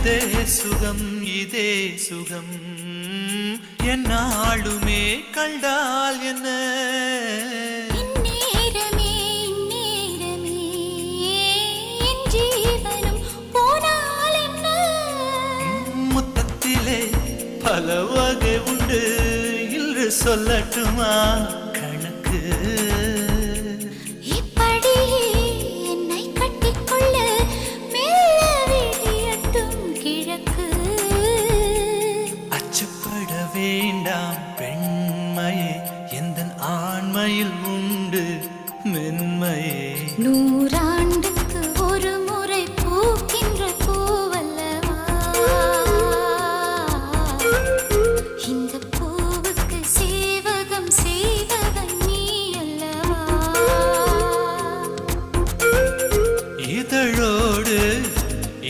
இதே சுகம் இதே சுகம் என்னாலுமே கண்டால் என்ன இந்நேரமே இந்நேரமே என் ஜீவனும் போனால் என்ன முத்தத்திலே பல வகை உண்டு இன்று சொல்லட்டுமா கணக்கு இப்படியே என்னை கட்டிக்கொள்ள மெல்ல விடியட்டும் கிழக்கு அச்சப்பட வேண்டாம் பெண்மையே எந்தன் ஆண்மையில்